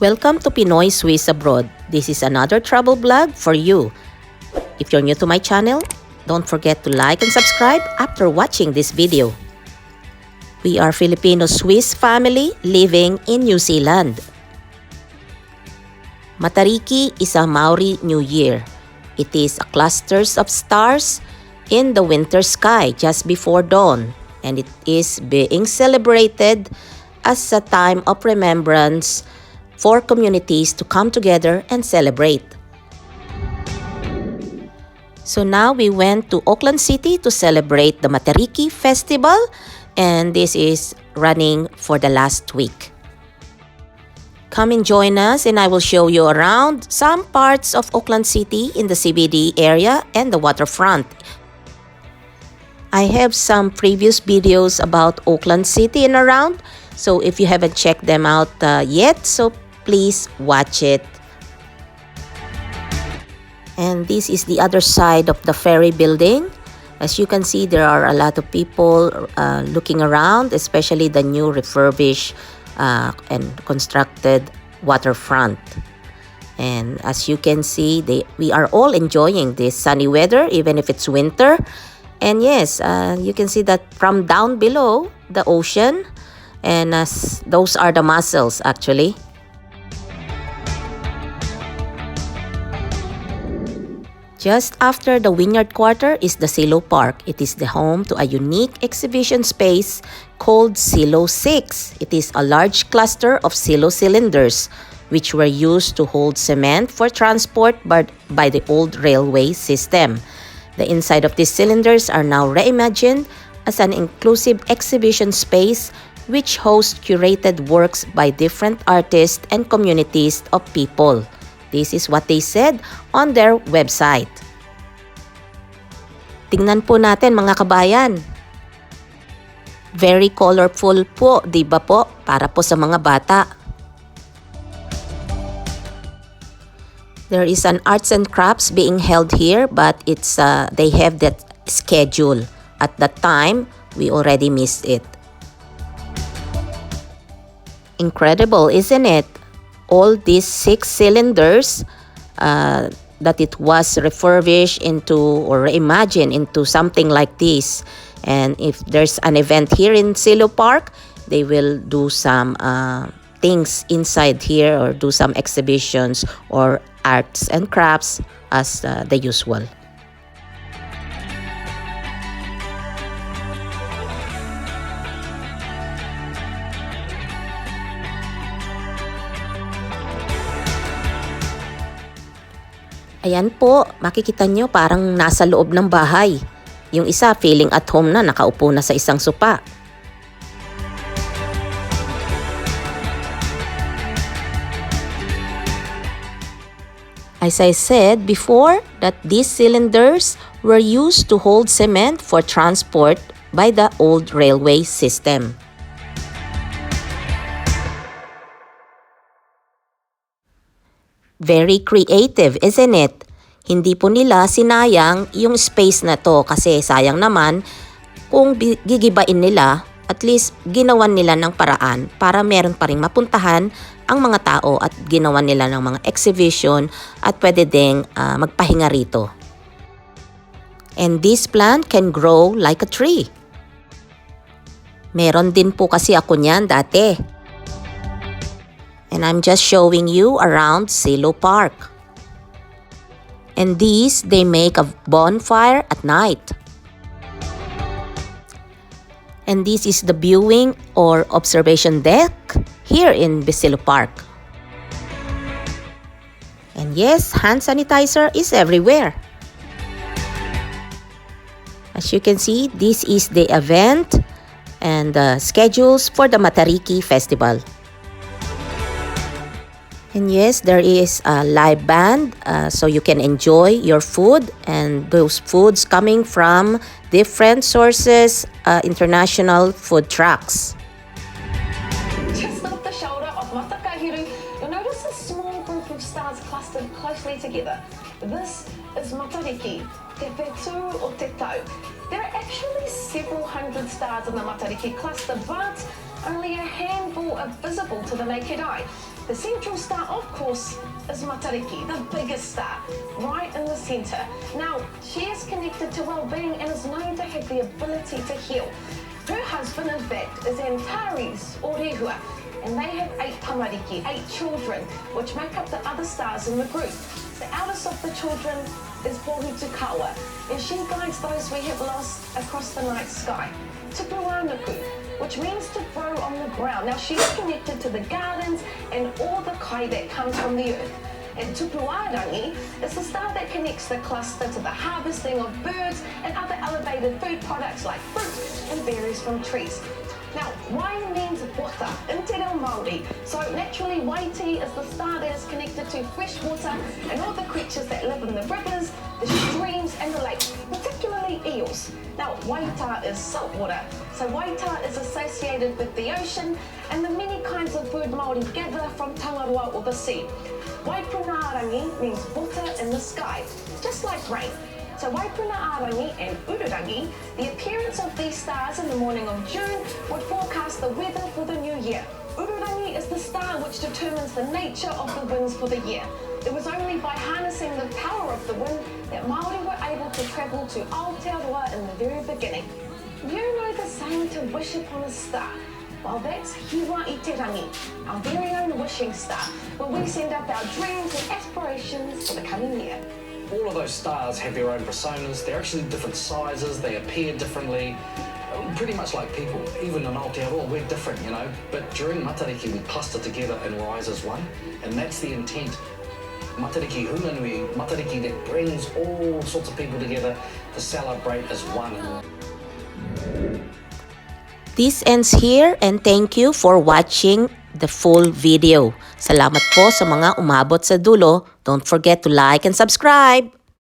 Welcome to Pinoy Swiss Abroad. This is another travel vlog for you. If you're new to my channel, don't forget to like and subscribe after watching this video. We are Filipino Swiss family living in New Zealand. Matariki is a Maori New Year. It is a clusters of stars in the winter sky just before dawn, and it is being celebrated as a time of remembrance for communities to come together and celebrate. So now we went to Auckland City to celebrate the Matariki Festival, and this is running for the last week. Come and join us and I will show you around some parts of Auckland City in the CBD area and the waterfront. I have some previous videos about Auckland City and around, so if you haven't checked them out yet, so please watch it. And this is the other side of the ferry building. As you can see, there are a lot of people looking around, especially the new refurbished and constructed waterfront. And as you can see, we are all enjoying this sunny weather, even if it's winter. And yes, you can see that from down below the ocean, and those are the mussels actually. Just after the Vineyard Quarter is the Silo Park. It is the home to a unique exhibition space called Silo 6. It is a large cluster of silo cylinders which were used to hold cement for transport by the old railway system. The inside of these cylinders are now reimagined as an inclusive exhibition space which hosts curated works by different artists and communities of people. This is what they said on their website. Tingnan po natin mga kabayan. Very colorful po, di ba po? Para po sa mga bata. There is an arts and crafts being held here, but they have that schedule. At that time, we already missed it. Incredible, isn't it? All these 6 cylinders that it was refurbished into or reimagined into something like this. And if there's an event here in Silo Park, they will do some things inside here or do some exhibitions or arts and crafts as the usual. Ayan po, makikita nyo parang nasa loob ng bahay. Yung isa feeling at home na, nakaupo na sa isang sopa. As I said before, that these cylinders were used to hold cement for transport by the old railway system. Very creative, isn't it? Hindi po nila sinayang yung space na to kasi sayang naman kung gigibain nila, at least ginawan nila ng paraan para meron pa ring mapuntahan ang mga tao at ginawan nila ng mga exhibition at pwede ding magpahinga rito. And this plant can grow like a tree. Meron din po kasi ako niyan dati. And I'm just showing you around Silo Park. And these, they make a bonfire at night. And this is the viewing or observation deck here in Silo Park. And yes, hand sanitizer is everywhere. As you can see, this is the event and the schedules for the Matariki Festival. And yes, there is a live band, so you can enjoy your food, and those foods coming from different sources, international food trucks. Just off the shoulder of Matakahiru, you'll notice a small group of stars clustered closely together. This is Matariki, Te Petu or Te Tau. There are actually several hundred stars in the Matariki cluster, but only a handful are visible to the naked eye. The central star, of course, is Matariki, the biggest star, right in the centre. Now, she is connected to well-being and is known to have the ability to heal. Her husband, in fact, is Antares or Rehua, and they have 8 tamariki, 8 children, which make up the other stars in the group. The eldest of the children is Pohutukawa, and she guides those we have lost across the night sky. Tupuanuku, which means to grow on the ground. Now, she's connected to the gardens and all the kai that comes from the earth. And Tupuarangi is the star that connects the cluster to the harvesting of birds and other elevated food products like fruit and berries from trees. Now, wai means water in Te Reo Māori. So naturally, Waiti is the star that is connected to fresh water and all the creatures that live in the rivers, the streams and the lakes, particularly eels. Now, Waita is salt water. So Waita is associated with the ocean and the many kinds of food Māori gather from Tangaroa or the sea. Waipunaarangi means water in the sky, just like rain. So Waipunaarangi and Ururangi, the appearance of these stars in the morning of June would forecast the weather for the new year. Ururangi is the star which determines the nature of the winds for the year. It was only by harnessing the power of the wind that Māori were able to travel to Aotearoa in the very beginning. You know the saying to wish upon a star? Well, that's Hiwa i Te Rangi, our very own wishing star, where we send up our dreams and aspirations for the coming year. All of those stars have their own personas. They're actually different sizes. They appear differently, pretty much like people. Even in Aotearoa, we're different, you know. But during Matariki, we cluster together and rise as one, and that's the intent. Matariki Hunganui, Matariki that brings all sorts of people together to celebrate as one. This ends here and thank you for watching the full video. Salamat po sa mga umabot sa dulo. Don't forget to like and subscribe.